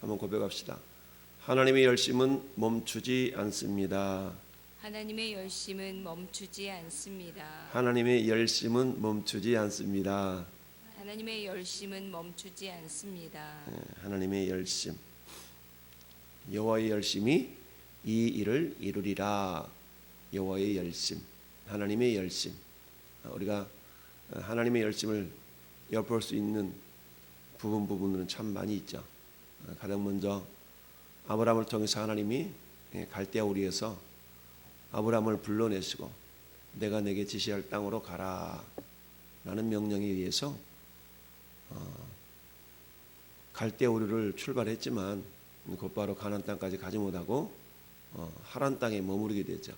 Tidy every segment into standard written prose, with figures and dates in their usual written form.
한번 고백합시다. 하나님의 열심은 멈추지 않습니다. 하나님의 열심은 멈추지 않습니다. 하나님의 열심은 멈추지 않습니다. 하나님의 열심은 멈추지 않습니다. 하나님의 열심, 여호와의 열심이 이 일을 이루리라. 여호와의 열심, 하나님의 열심. 우리가 하나님의 열심을 엿볼 수 있는 부분은 참 많이 있죠. 가장 먼저 아브라함을 통해서 하나님이 갈대아 우리에서 아브라함을 불러내시고 내가 내게 지시할 땅으로 가라 라는 명령에 의해서 갈대아 우리를 출발했지만 곧바로 가나안 땅까지 가지 못하고 하란 땅에 머무르게 되죠.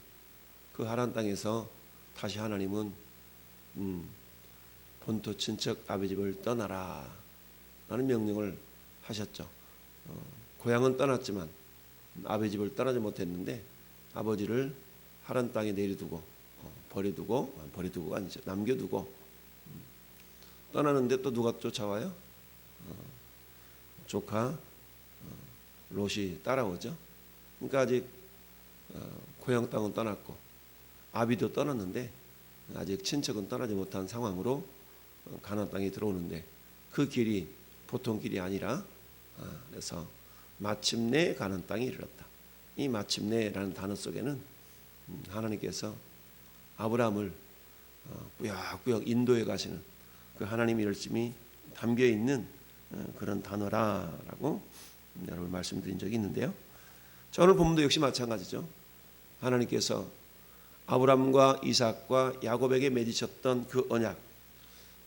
그 하란 땅에서 다시 하나님은 본토 친척 아비 집을 떠나라 라는 명령을 하셨죠. 고향은 떠났지만 아비 집을 떠나지 못했는데 아버지를 하란 땅에 내려두고 버려두고가 아니죠. 남겨두고 떠나는데 또 누가 쫓아와요? 조카 롯이 따라오죠. 그러니까 아직 고향 땅은 떠났고 아비도 떠났는데 아직 친척은 떠나지 못한 상황으로 가나안 땅에 들어오는데 그 길이 보통 길이 아니라 그래서 마침내 가나안 땅에 이르렀다. 이 마침내라는 단어 속에는 하나님께서 아브라함을 꾸역꾸역 인도해 가시는 그 하나님의 열심이 담겨 있는 그런 단어라라고 여러분 말씀드린 적이 있는데요. 자, 오늘 본문도 역시 마찬가지죠. 하나님께서 아브라함과 이삭과 야곱에게 맺으셨던 그 언약.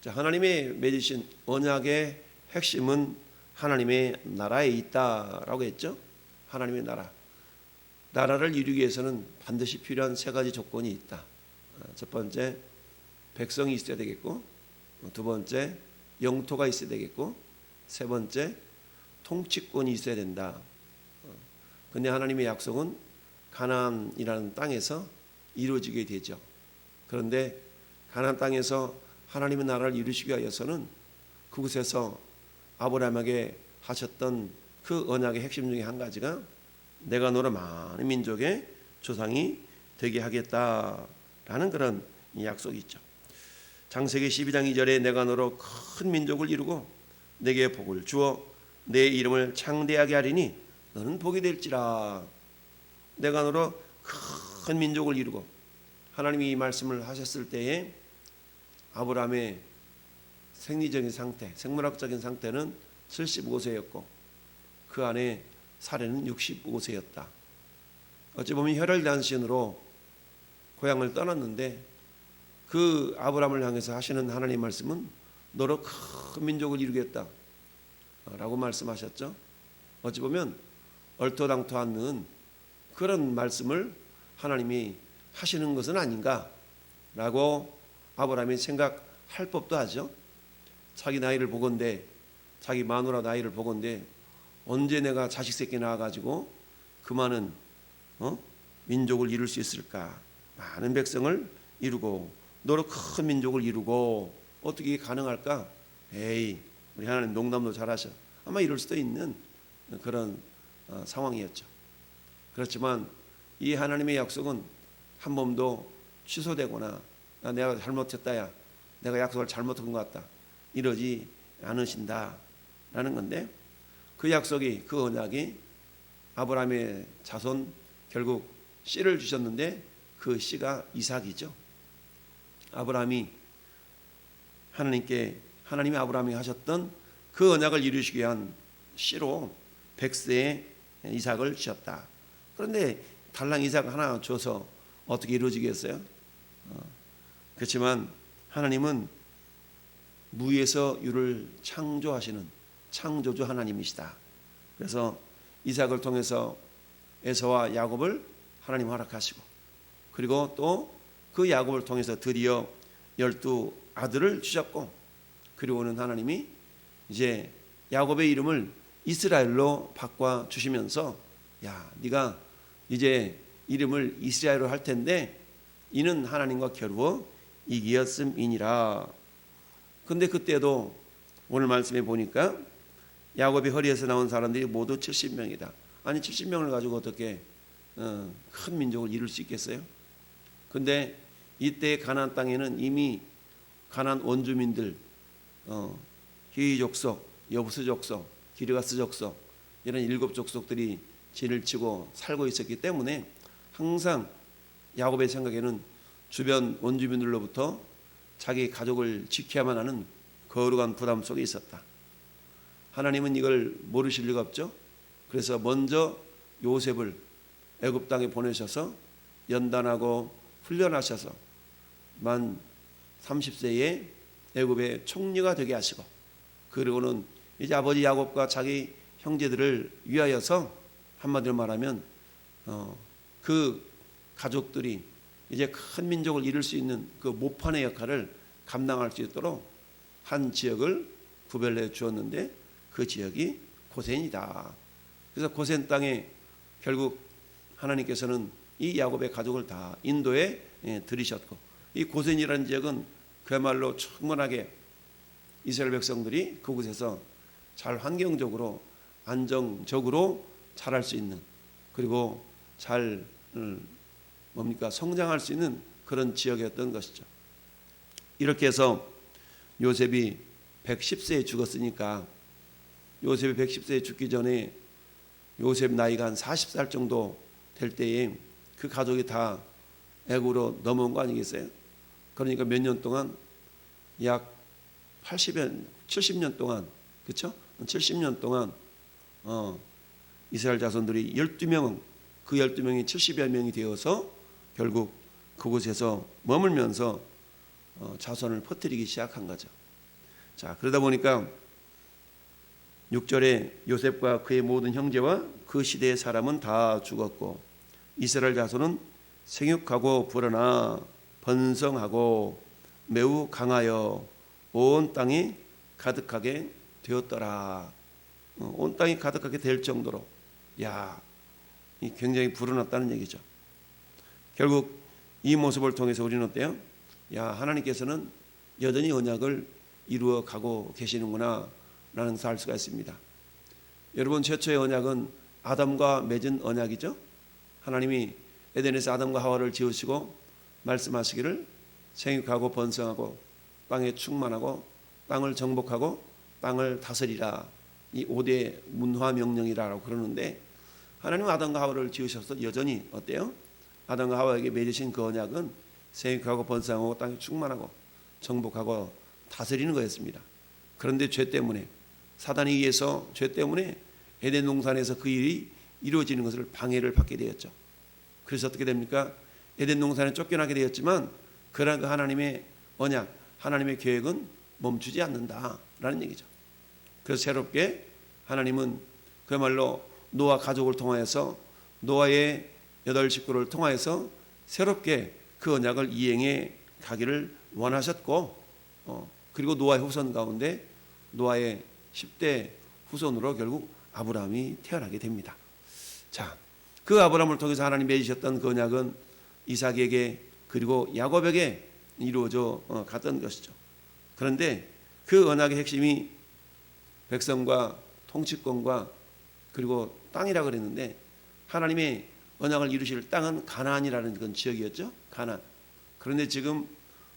자, 하나님의 맺으신 언약의 핵심은 하나님의 나라에 있다라고 했죠. 하나님의 나라를 이루기 위해서는 반드시 필요한 세 가지 조건이 있다. 첫 번째, 백성이 있어야 되겠고, 두 번째, 영토가 있어야 되겠고, 세 번째, 통치권이 있어야 된다. 근데 하나님의 약속은 가나안이라는 땅에서 이루어지게 되죠. 그런데 가나안 땅에서 하나님의 나라를 이루시기 위해서는 그곳에서 아브라함에게 하셨던 그 언약의 핵심 중에 한 가지가 내가 너로 많은 민족의 조상이 되게 하겠다라는 그런 약속이 있죠. 창세기 12장 2절에 내가 너로 큰 민족을 이루고 내게 복을 주어 내 이름을 창대하게 하리니 너는 복이 될지라. 내가 너로 큰 민족을 이루고 하나님이 이 말씀을 하셨을 때에 아브라함의 생리적인 상태, 생물학적인 상태는 75세였고 그 안에 사례는 65세였다. 어찌 보면 혈혈단신으로 고향을 떠났는데 그 아브라함을 향해서 하시는 하나님의 말씀은 너로 큰 민족을 이루겠다 라고 말씀하셨죠. 어찌 보면 얼토당토 않는 그런 말씀을 하나님이 하시는 것은 아닌가 라고 아브라함이 생각할 법도 하죠. 자기 나이를 보건대, 자기 마누라 나이를 보건대 언제 내가 자식 새끼 낳아가지고 그 많은 민족을 이룰 수 있을까. 많은 백성을 이루고 너로 큰 민족을 이루고 어떻게 가능할까. 에이, 우리 하나님 농담도 잘하셔. 아마 이럴 수도 있는 그런 상황이었죠. 그렇지만 이 하나님의 약속은 한 번도 취소되거나 내가 잘못했다야, 내가 약속을 잘못한 것 같다, 이러지 않으신다라는 건데 그 약속이, 그 언약이 아브라함의 자손, 결국 씨를 주셨는데 그 씨가 이삭이죠. 아브라함이 하나님이 아브라함이 하셨던 그 언약을 이루시기 위한 씨로 백세의 이삭을 주셨다. 그런데 달랑 이삭 하나 줘서 어떻게 이루어지겠어요? 그렇지만 하나님은 무에서 유를 창조하시는 창조주 하나님이시다. 그래서 이삭을 통해서 에서와 야곱을 하나님 허락하시고, 그리고 또 그 야곱을 통해서 드디어 12 아들을 주셨고, 그리고는 하나님이 이제 야곱의 이름을 이스라엘로 바꿔 주시면서 야, 네가 이제 이름을 이스라엘로 할 텐데 이는 하나님과 겨루어 이기었음이니라. 근데 그때도 오늘 말씀에 보니까 야곱의 허리에서 나온 사람들이 모두 70명이다. 아니 70명을 가지고 어떻게 큰 민족을 이룰 수 있겠어요? 근데 이때 가나안 땅에는 이미 가나안 원주민들, 히위 족속, 여부스 족속, 기르가스 족속 이런 7 족속들이 진을 치고 살고 있었기 때문에 항상 야곱의 생각에는 주변 원주민들로부터 자기 가족을 지켜야만 하는 거룩한 부담 속에 있었다. 하나님은 이걸 모르실 리가 없죠. 그래서 먼저 요셉을 애굽 땅에 보내셔서 연단하고 훈련하셔서 만 30세에 애굽의 총리가 되게 하시고, 그리고는 이제 아버지 야곱과 자기 형제들을 위하여서 한마디로 말하면 그 가족들이 이제 큰 민족을 이룰 수 있는 그 모판의 역할을 감당할 수 있도록 한 지역을 구별해 주었는데 그 지역이 고센이다. 그래서 고센 땅에 결국 하나님께서는 이 야곱의 가족을 다 인도에 들이셨고, 이 고센이라는 지역은 그야말로 충분하게 이스라엘 백성들이 그곳에서 잘 환경적으로 안정적으로 자랄 수 있는, 그리고 잘 성장할 수 있는 그런 지역이었던 것이죠. 이렇게 해서 요셉이 110세에 죽었으니까, 요셉이 110세에 죽기 전에 요셉 나이가 한 40살 정도 될 때에 그 가족이 다 애굽으로 넘어온 거 아니겠어요? 그러니까 몇 년 동안 약 70년 동안, 그렇죠? 70년 동안 이스라엘 자손들이 12명, 그 12명이 70여 명이 되어서 결국 그곳에서 머물면서 자손을 퍼뜨리기 시작한 거죠. 자, 그러다 보니까 6절에 요셉과 그의 모든 형제와 그 시대의 사람은 다 죽었고, 이스라엘 자손은 생육하고 불어나 번성하고 매우 강하여 온 땅이 가득하게 되었더라. 온 땅이 가득하게 될 정도로, 굉장히 불어났다는 얘기죠. 결국 이 모습을 통해서 우리는 어때요? 하나님께서는 여전히 언약을 이루어 가고 계시는구나 라는 것을 알 수가 있습니다. 여러분, 최초의 언약은 아담과 맺은 언약이죠. 하나님이 에덴에서 아담과 하와를 지으시고 말씀하시기를 생육하고 번성하고 땅에 충만하고 땅을 정복하고 땅을 다스리라, 이 5대 문화 명령이라고 그러는데, 하나님은 아담과 하와를 지으셔서 여전히 어때요? 아담과 하와에게 맺으신 그 언약은 생육하고 번성하고 땅에 충만하고 정복하고 다스리는 거였습니다. 그런데 죄 때문에, 사단에 의해서 죄 때문에 에덴 동산에서 그 일이 이루어지는 것을 방해를 받게 되었죠. 그래서 어떻게 됩니까? 에덴 동산에 쫓겨나게 되었지만 그러나 그 하나님의 언약, 하나님의 계획은 멈추지 않는다라는 얘기죠. 그래서 새롭게 하나님은 그야말로 노아 가족을 통하여서, 노아의 8 식구를 통하여서 새롭게 그 언약을 이행해 가기를 원하셨고, 그리고 노아의 후손 가운데 노아의 10대 후손으로 결국 아브라함이 태어나게 됩니다. 자, 그 아브라함을 통해서 하나님 맺으셨던 그 언약은 이삭에게 그리고 야곱에게 이루어져 갔던 것이죠. 그런데 그 언약의 핵심이 백성과 통치권과 그리고 땅이라 그랬는데, 하나님의 언약을 이루실 땅은 가나안이라는 그런 지역이었죠. 가나안. 그런데 지금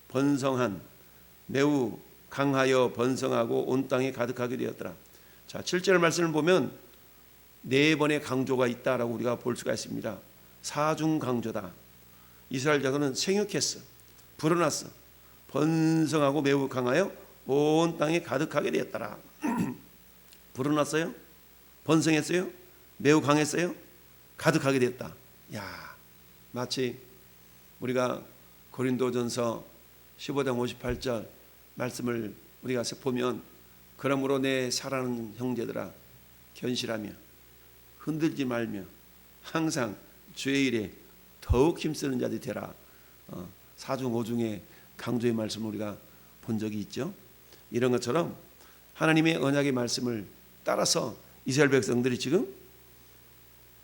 번성한, 매우 강하여 번성하고 온 땅에 가득하게 되었더라. 자, 7절 말씀을 보면 4번의 강조가 있다라고 우리가 볼 수가 있습니다. 사중 강조다. 이스라엘 자손은 생육했어, 불어났어, 번성하고 매우 강하여 온 땅에 가득하게 되었더라. 불어났어요? 번성했어요? 매우 강했어요? 가득하게 됐다. 마치 우리가 고린도전서 15장 58절 말씀을 우리가 보면, 그러므로 내 사랑하는 형제들아 견실하며 흔들지 말며 항상 주의 일에 더욱 힘쓰는 자들이 되라. 4중 5중의 강조의 말씀을 우리가 본 적이 있죠. 이런 것처럼 하나님의 언약의 말씀을 따라서 이스라엘 백성들이 지금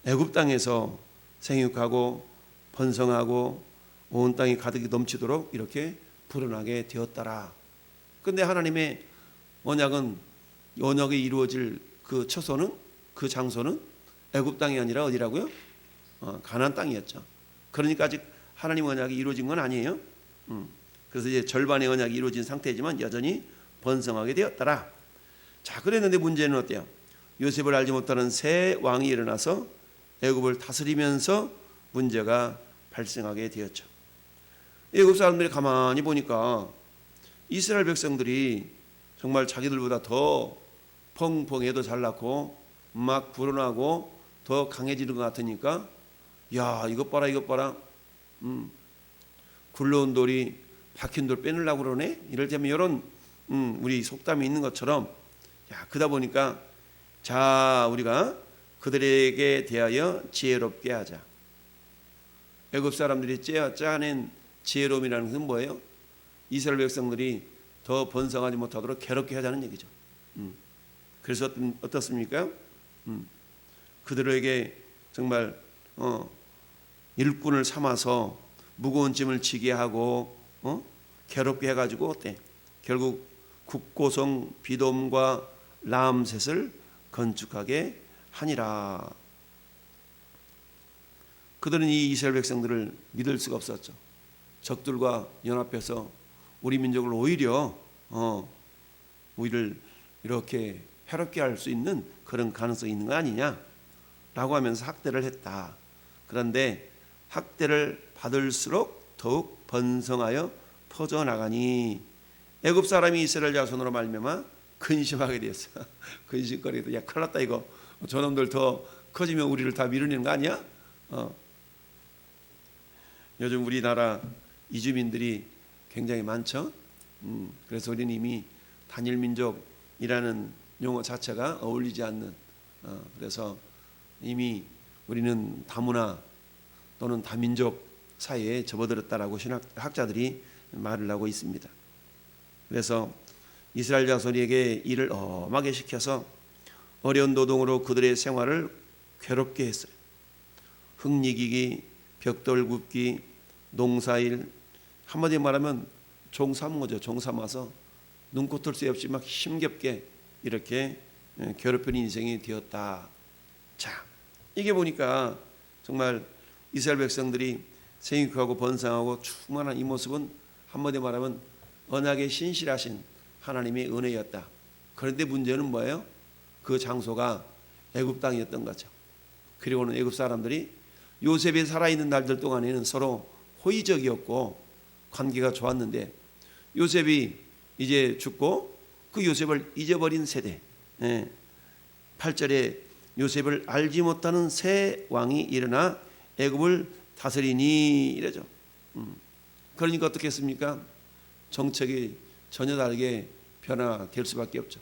애굽 땅에서 생육하고 번성하고 온 땅이 가득히 넘치도록 이렇게 불어나게 되었더라. 그런데 하나님의 언약은, 언약이 이루어질 그 처소는, 그 장소는 애굽 땅이 아니라 어디라고요? 가나안 땅이었죠. 그러니까 아직 하나님의 언약이 이루어진 건 아니에요. 그래서 이제 절반의 언약이 이루어진 상태지만 여전히 번성하게 되었더라. 자, 그랬는데 문제는 어때요? 요셉을 알지 못하는 새 왕이 일어나서 애굽을 다스리면서 문제가 발생하게 되었죠. 애굽 사람들이 가만히 보니까 이스라엘 백성들이 정말 자기들보다 더 펑펑해도 잘났고 막 불어나고 더 강해지는 것 같으니까, 야, 이것 봐라, 이것 봐라. 굴러온 돌이 박힌 돌 빼내려고 그러네. 이럴 때면 이런 우리 속담이 있는 것처럼, 야, 그러다 보니까 자, 우리가 그들에게 대하여 지혜롭게 하자. 애굽 사람들이 짜낸 지혜로움이라는 것은 뭐예요? 이스라엘 백성들이 더 번성하지 못하도록 괴롭게 하자는 얘기죠. 그래서 어떻습니까? 그들에게 정말 일꾼을 삼아서 무거운 짐을 지게 하고 괴롭게 해가지고 어때? 결국 국고성 비돔과 라암셋을 건축하게 하니라. 그들은 이 이스라엘 백성들을 믿을 수가 없었죠. 적들과 연합해서 우리 민족을 오히려 우리를 이렇게 해롭게 할 수 있는 그런 가능성이 있는 거 아니냐라고 하면서 학대를 했다. 그런데 학대를 받을수록 더욱 번성하여 퍼져나가니 애굽 사람이 이스라엘 자손으로 말미암아 근심하게 되었어. 근심거리도, 야, 큰일 났다 이거. 저놈들 더 커지면 우리를 다 밀어내는 거 아니야? 요즘 우리나라 이주민들이 굉장히 많죠. 그래서 우리는 이미 단일민족이라는 용어 자체가 어울리지 않는, 그래서 이미 우리는 다문화 또는 다민족 사이에 접어들었다라고 신학자들이 말을 하고 있습니다. 그래서 이스라엘 자손에게 일을 엄하게 시켜서 어려운 노동으로 그들의 생활을 괴롭게 했어요. 흙이기기, 벽돌 굽기, 농사일, 한마디로 말하면 종 삼은 거죠. 종 삼아서 눈코 뜰 새 없이 막 힘겹게 이렇게 괴롭히는 인생이 되었다. 자, 이게 보니까 정말 이스라엘 백성들이 생육하고 번성하고 충만한 이 모습은 한마디로 말하면 언약에 신실하신 하나님의 은혜였다. 그런데 문제는 뭐예요? 그 장소가 애굽 땅이었던 거죠. 그리고는 애굽 사람들이 요셉이 살아있는 날들 동안에는 서로 호의적이었고 관계가 좋았는데 요셉이 이제 죽고 그 요셉을 잊어버린 세대, 8절에 요셉을 알지 못하는 새 왕이 일어나 애굽을 다스리니 이래죠. 그러니까 어떻겠습니까? 정책이 전혀 다르게 변화될 수밖에 없죠.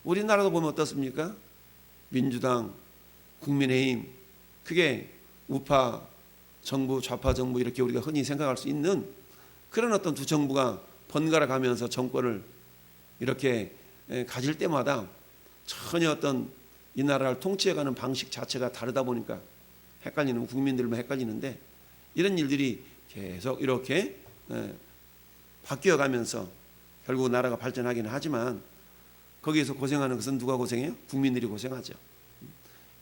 우리나라도 보면 어떻습니까? 민주당, 국민의힘, 그게 우파 정부, 좌파 정부 이렇게 우리가 흔히 생각할 수 있는 그런 어떤 두 정부가 번갈아 가면서 정권을 이렇게 가질 때마다 전혀 어떤 이 나라를 통치해가는 방식 자체가 다르다 보니까 헷갈리는, 국민들만 헷갈리는데, 이런 일들이 계속 이렇게 바뀌어가면서 결국 나라가 발전하기는 하지만 거기에서 고생하는 것은 누가 고생해요? 국민들이 고생하죠.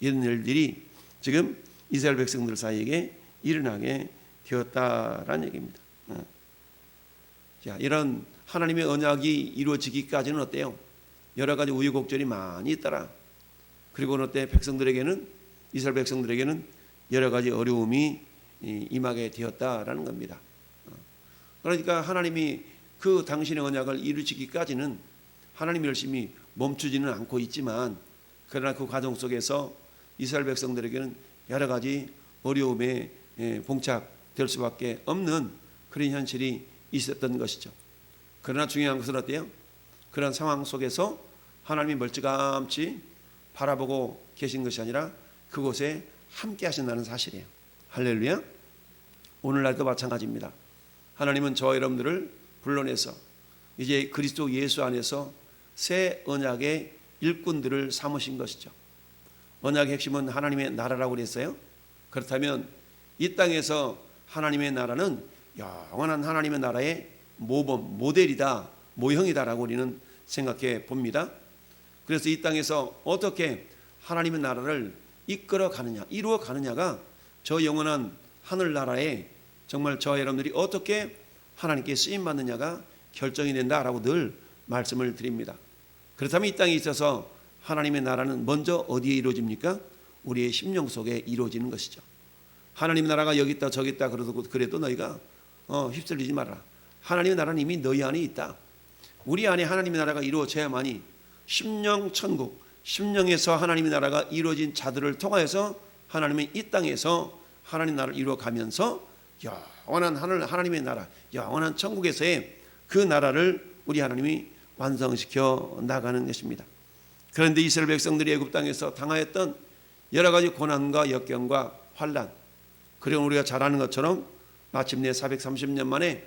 이런 일들이 지금 이스라엘 백성들 사이에 일어나게 되었다라는 얘기입니다. 자, 이런 하나님의 언약이 이루어지기까지는 어때요? 여러 가지 우여곡절이 많이 있더라. 그리고 어때? 백성들에게는, 이스라엘 백성들에게는 여러 가지 어려움이 임하게 되었다라는 겁니다. 그러니까 하나님이 그 당신의 언약을 이루시기까지는 하나님이 열심히 멈추지는 않고 있지만, 그러나 그 과정 속에서 이스라엘 백성들에게는 여러 가지 어려움에 봉착될 수밖에 없는 그런 현실이 있었던 것이죠. 그러나 중요한 것은 어때요? 그런 상황 속에서 하나님이 멀찌감치 바라보고 계신 것이 아니라 그곳에 함께 하신다는 사실이에요. 할렐루야. 오늘날도 마찬가지입니다. 하나님은 저와 여러분들을 불러내서 이제 그리스도 예수 안에서 새 언약의 일꾼들을 삼으신 것이죠. 언약의 핵심은 하나님의 나라라고 그랬어요. 그렇다면 이 땅에서 하나님의 나라는 영원한 하나님의 나라의 모범, 모델이다, 모형이다라고 우리는 생각해 봅니다. 그래서 이 땅에서 어떻게 하나님의 나라를 이끌어 가느냐, 이루어 가느냐가 저 영원한 하늘나라에 정말 저와 여러분들이 어떻게 하나님께 쓰임 받느냐가 결정이 된다라고 늘 말씀을 드립니다. 그렇다면 이 땅에 있어서 하나님의 나라는 먼저 어디에 이루어집니까? 우리의 심령 속에 이루어지는 것이죠. 하나님 나라가 여기 있다 저기 있다 그래도 너희가 휩쓸리지 말아라. 하나님의 나라는 이미 너희 안에 있다. 우리 안에 하나님의 나라가 이루어져야만이 심령 천국, 심령에서 하나님의 나라가 이루어진 자들을 통하여서 하나님의 이 땅에서 하나님 나라를 이루어가면서 영원한 하나님의 나라, 영원한 천국에서의 그 나라를 우리 하나님이 완성시켜 나가는 것입니다. 그런데 이스라엘 백성들이 애굽 땅에서 당하였던 여러 가지 고난과 역경과 환난, 그리고 우리가 잘 아는 것처럼 마침내 430년 만에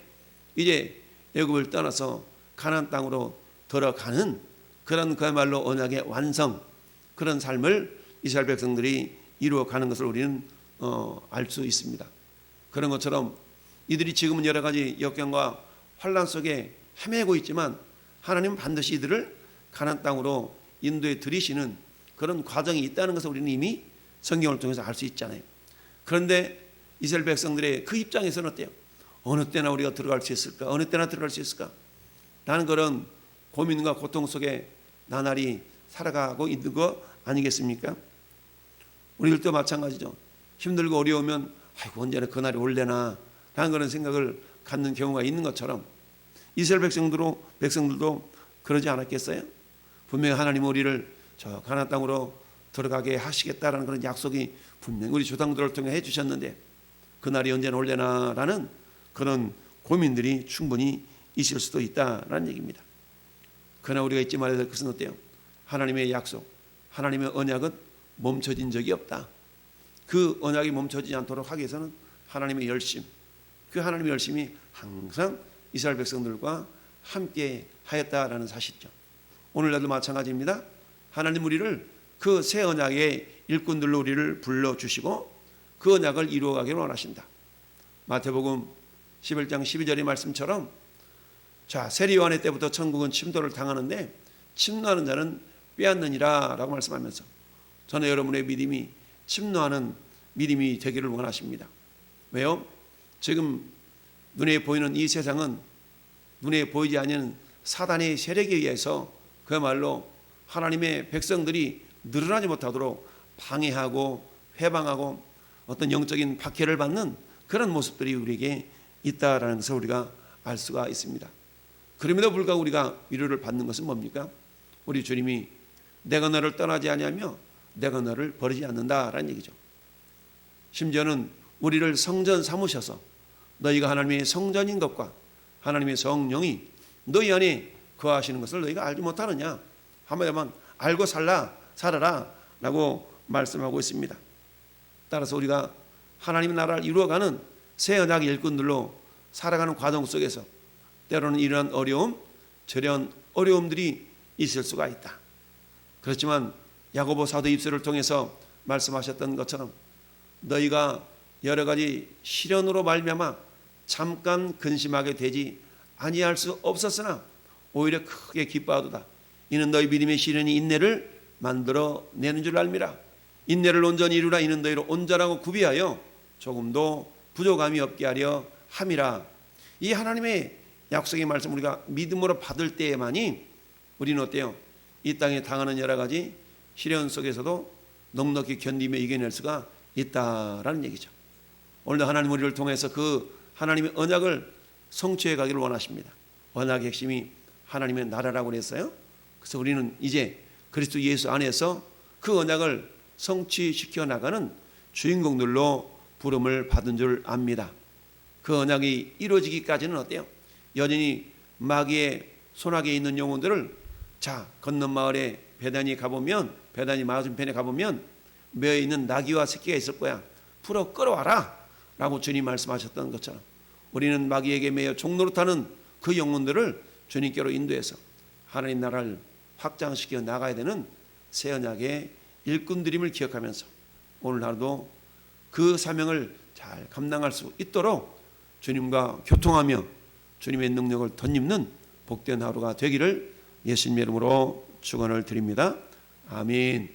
이제 애굽을 떠나서 가나안 땅으로 들어가는 그런 그야말로 언약의 완성, 그런 삶을 이스라엘 백성들이 이루어가는 것을 우리는 알 수 있습니다. 그런 것처럼 이들이 지금은 여러 가지 역경과 환난 속에 헤매고 있지만 하나님은 반드시 이들을 가나안 땅으로 인도에 들이시는 그런 과정이 있다는 것을 우리는 이미 성경을 통해서 알 수 있잖아요. 그런데 이스라엘 백성들의 그 입장에서는 어때요? 어느 때나 우리가 들어갈 수 있을까? 어느 때나 들어갈 수 있을까? 라는 그런 고민과 고통 속에 나날이 살아가고 있는 거 아니겠습니까? 우리들도 마찬가지죠. 힘들고 어려우면 아이고 언제나 그날이 올래나 라는 그런 생각을 갖는 경우가 있는 것처럼 이스라엘 백성들도 그러지 않았겠어요? 분명히 하나님은 우리를 저 가나안 땅으로 들어가게 하시겠다라는 그런 약속이 분명히 우리 조상들을 통해 해주셨는데 그날이 언제나 올래나라는 그런 고민들이 충분히 있을 수도 있다라는 얘기입니다. 그러나 우리가 잊지 말아야 될 것은 어때요? 하나님의 약속, 하나님의 언약은 멈춰진 적이 없다. 그 언약이 멈춰지지 않도록 하기 위해서는 하나님의 열심, 그 하나님의 열심이 항상 이스라엘 백성들과 함께 하였다라는 사실이죠. 오늘날도 마찬가지입니다. 하나님 우리를 그 새 언약의 일꾼들로 우리를 불러주시고 그 언약을 이루어가기를 원하신다. 마태복음 11장 12절의 말씀처럼 자 세리요한의 때부터 천국은 침도를 당하는데 침노하는 자는 빼앗느니라 라고 말씀하면서 저는 여러분의 믿음이 침노하는 믿음이 되기를 원하십니다. 왜요? 지금 눈에 보이는 이 세상은 눈에 보이지 않는 사단의 세력에 의해서 그야말로 하나님의 백성들이 늘어나지 못하도록 방해하고 회방하고 어떤 영적인 박해를 받는 그런 모습들이 우리에게 있다라는 것을 우리가 알 수가 있습니다. 그럼에도 불구하고 우리가 위로를 받는 것은 뭡니까? 우리 주님이 내가 너를 떠나지 아니하며 내가 너를 버리지 않는다라는 얘기죠. 심지어는 우리를 성전 삼으셔서 너희가 하나님의 성전인 것과 하나님의 성령이 너희 안에 거하시는 것을 너희가 알지 못하느냐? 한마디로 알고 살아라 라고 말씀하고 있습니다. 따라서 우리가 하나님의 나라를 이루어가는 새 언약의 일꾼들로 살아가는 과정 속에서 때로는 이러한 어려움, 저런 어려움들이 있을 수가 있다. 그렇지만 야고보 사도 입술을 통해서 말씀하셨던 것처럼 너희가 여러 가지 시련으로 말미암아 잠깐 근심하게 되지 아니할 수 없었으나 오히려 크게 기뻐하도다. 이는 너희 믿음의 시련이 인내를 만들어 내는 줄 알미라. 인내를 온전히 이루라. 이는 너희를 온전하고 구비하여 조금도 부족함이 없게 하려 함이라. 이 하나님의 약속의 말씀 우리가 믿음으로 받을 때에만이 우리는 어때요? 이 땅에 당하는 여러 가지 시련 속에서도 넉넉히 견디며 이겨낼 수가 있다라는 얘기죠. 오늘도 하나님 우리를 통해서 그 하나님의 언약을 성취해 가기를 원하십니다. 언약의 핵심이 하나님의 나라라고 그랬어요. 그래서 우리는 이제 그리스도 예수 안에서 그 언약을 성취시켜 나가는 주인공들로 부름을 받은 줄 압니다. 그 언약이 이루어지기까지는 어때요? 여전히 마귀의 손아귀에 있는 영혼들을 자 건넌 마을에 베다니 가보면 베다니 맞은편에 가보면 매여 있는 나귀와 새끼가 있을 거야. 풀어 끌어와라 라고 주님 말씀하셨던 것처럼 우리는 마귀에게 매여 종노릇하는 그 영혼들을 주님께로 인도해서 하나님 나라를 확장시켜 나가야 되는 새 언약의 일꾼들임을 기억하면서 오늘 하루도 그 사명을 잘 감당할 수 있도록 주님과 교통하며 주님의 능력을 덧입는 복된 하루가 되기를 예수님의 이름으로 축원을 드립니다. 아멘.